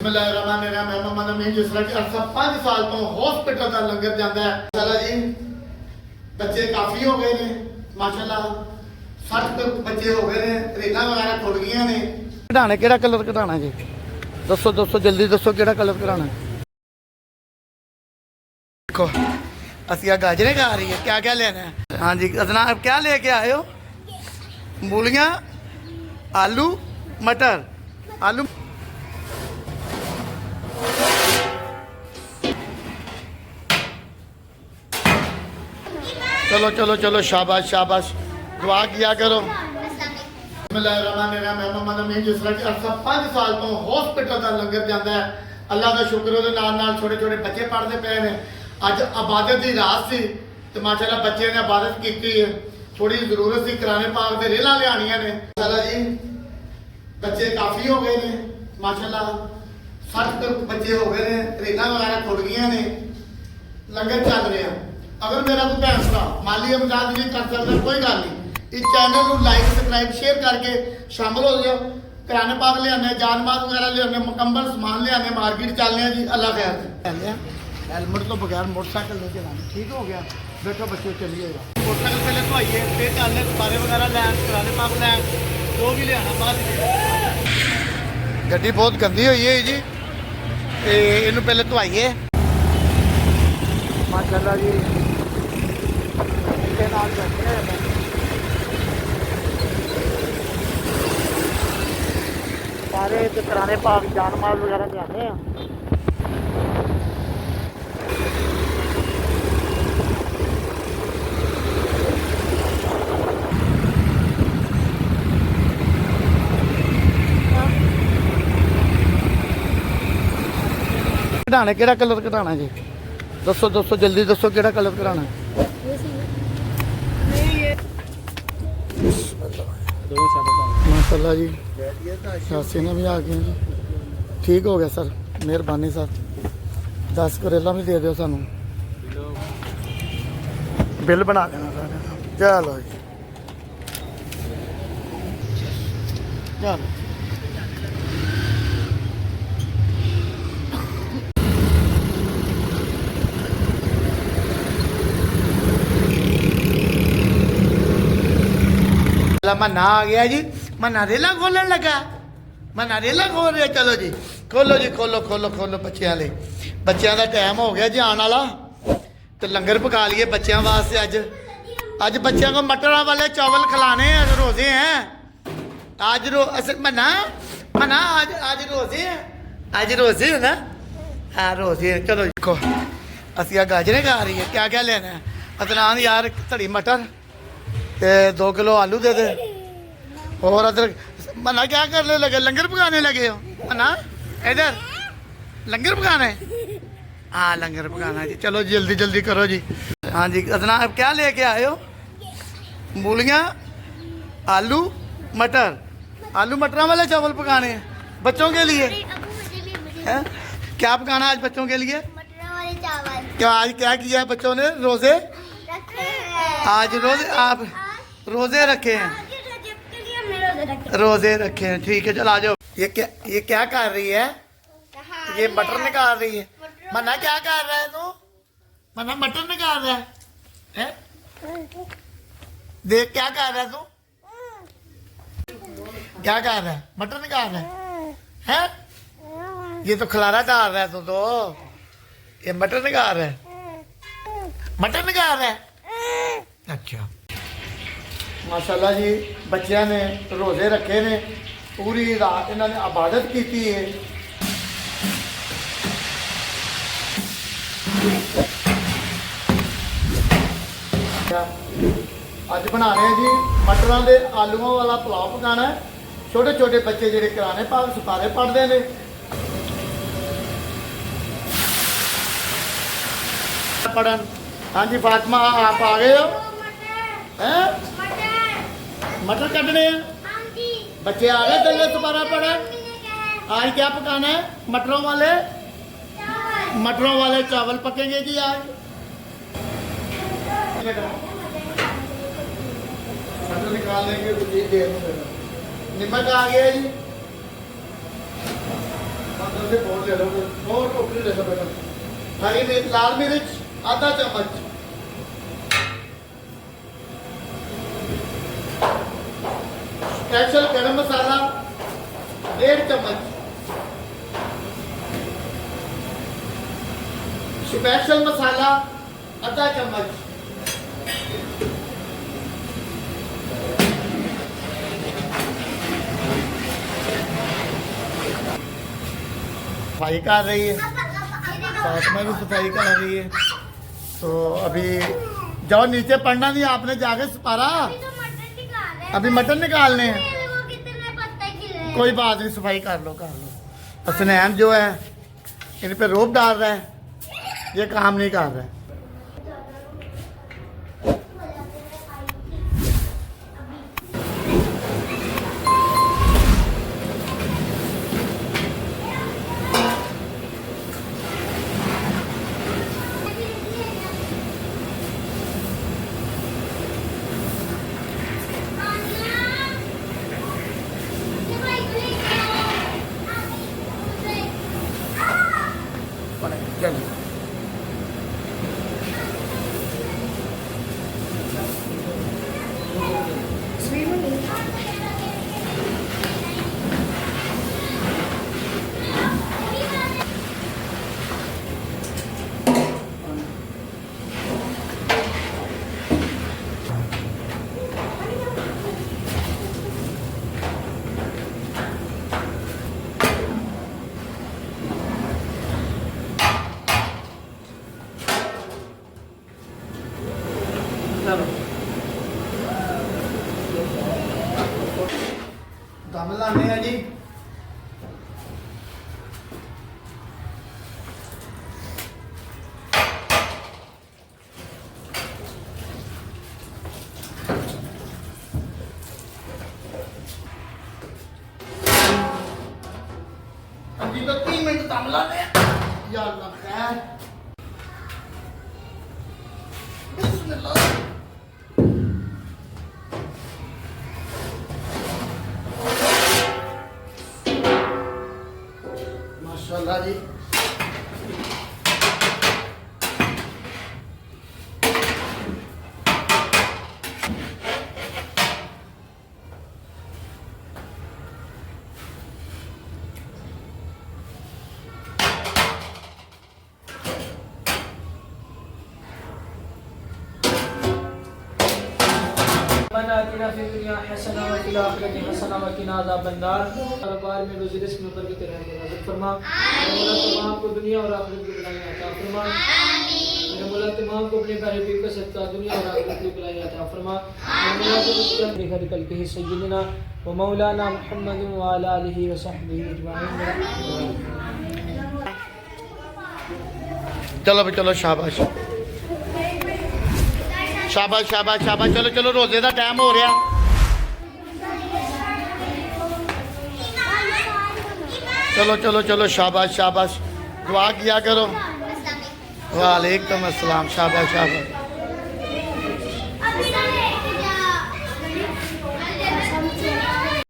जिस तरह कि अरसा 5 साल तो हॉस्पिटल का लंगर जाता है माशाल्लाह जी बच्चे काफ़ी हो गए ने माशाल्लाह 60 तक बच्चे हो गए ने रेला वगैरह खुल गई ने कढ़ाने केड़ा कलर कढ़ाना जी दसो दसो जल्दी दसो केड़ा कलर कढ़ाना देखो असिया गाजरें खा रही है क्या क्या लेना है हाँ जी अदनाब क्या लेके आए हो मूलियाँ आलू मटर आलू चलो चलो चलो शाबाश शाबाश दुआ किया करो जिस तरह कि अरसा 5 साल तो हॉस्पिटल का लंगर जाता है अल्लाह का शुक्र ਉਹਦੇ ਨਾਲ छोटे छोटे बच्चे पढ़ते पे ने अज इबादत की रात सी तो माशाल्लाह बच्चे ने इबादत की है थोड़ी जरूरत सी कुरान पाक दे रेला लियानियां ने माशाल्लाह जी बच्चे काफ़ी हो गए ने माशाल्लाह 60 तक बच्चे हो गए ने रेला वगैरह खुल गई ने लंगर चल रहा अगर मेरा कोई भैन भरा माली इमदाद नहीं कर सकता कोई गल नहीं इस चैनल को लाइक सबसक्राइब शेयर करके शामिल हो जाओ कुरान पाक लियाने जान माल वगैरह लियाने मुकम्मल सामान लियाने मार्केट चलने जी अल्लाह खैर हेलमेट तो बगैर मोटरसाइकिल नहीं चलाना ठीक हो गया बैठो बच्चे चलिएगा मोटरसाइकिल पहले तो आइए फिर चलने बारे वगैरह लैन कुरान पाक लैन जो भी लियाना बाद गड्डी बहुत गंदी हुई है जी इनू पहले तो आइए माशाल्लाह जी सारे पुराने पाक जान माल वगैरह जाते हैं कढ़ाने केड़ा कलर कढ़ाना जी दसो दसो जल्दी दसो केड़ा कलर कढ़ाना माशाल्लाह जी हसीना भी आ गई जी ठीक हो गया सर मेहरबानी सर 10 करेला भी दे दो सानू बिल बना देना सर चलो जी चलो मन्ना आ गया जी मन्ना रेला खोलन लगा मन्ना रेला खोल रहा चलो जी खोलो खोलो खोलो बच्चों का टाइम हो गया जी आने वाला तो लंगर पका लिए बच्चों वास्ते अज बच्चों को मटर वाले चावल खिलाने हैं रोजे हैं आज मन्ना आज रोजे हैं आज रोजे है ना हाँ रोजे है चलो देखो असिया गाजरें खा रही है क्या क्या लेना है अदनान यार धड़ी मटर 2 किलो आलू दे दे और अदरक मना क्या करने लगे लंगर पकाने लगे हो मना इधर लंगर पकाना है हाँ लंगर पकाना है जी चलो जल्दी जल्दी करो जी हाँ जी अदना अब क्या लेके आए हो मूलियाँ आलू मटर वाले चावल पकाने हैं बच्चों के लिए है क्या पकाना आज बच्चों के लिए क्या आज क्या किया है बच्चों ने रोजे आज आप रोजे रखे हैं रोजे रखे हैं ठीक है चल आ जाओ ये क्या कर रही है ये मटर निकाल रही है मन्ना क्या कर रहा है तू मन्ना मटर निकाल रहा है देख क्या कर रहा है तू क्या कर रहा है मटर निकाल रहा है ये तो खलारा डाल रहा है तू तो ये मटर निकाल रहा है अच्छा माशाल्लाह जी बच्चों ने रोजे रखे ने पूरी रात इन्होंने इबादत की है अज बनाने जी मटरों के आलूओं वाला पुलाव पकाना है छोटे छोटे बच्चे जेडे कुरान पाक सुपारे पढ़ते हैं पढ़न हाँ जी फातिमा आप आ गए हो हैं मटर कटने हैं बच्चे आ गए दल्ले सुपारा पढ़न आज क्या पकाना है मटरों वाले चावल पकेंगे जी आज मटर निकाल लेंगे तो जी नमक आ गया जी मतलब से बहुत ले लो और टोकरी ले लो बेटा हरी मिर्च लाल मिर्च आधा चम्मच स्पेशल गरम मसाला 1.5 चम्मच स्पेशल मसाला आधा चम्मच सफाई कर रही है फातिमा भी सफाई कर रही है तो अभी जाओ नीचे पढ़ना नहीं आपने जाके सिपारा अभी मटन निकालने हैं कोई बात नहीं सफाई कर लो हसनैन जो है इन पे रोब डाल रहा है ये काम नहीं कर रहा है चलो दम लाने हैं जी अभी तो 3 मिनट दम लाने या अल्लाह खैर बिस्मिल्लाह माशाल्लाह जी रब्बना आतिना फिद दुनिया हसना व फिल आखिरति हसना व किना अज़ाबन्नार। दरबार में रोज़ी रिज़्क़ में बरकत रहने नज़र फरमा। मौला तमाम को दुनिया और आखिरत की भलाई अता फरमा। आमीन। मौला तमाम को अपने प्यारे हबीब का सदका दुनिया और आखिरत की भलाई अता फरमा। मौला को खैर कल्बिही सय्यिदना व मौलाना मुहम्मद व अला आलिहि व सहबिहि अजमाइन। चलो भाई चलो शाबाश शाबाश शाबाश शाबाश चलो चलो रोजे का टाइम हो रहा चलो चलो चलो शाबाश शाबाश दुआ किया करो वालेकुम अस्सलाम शाबाश शाबाश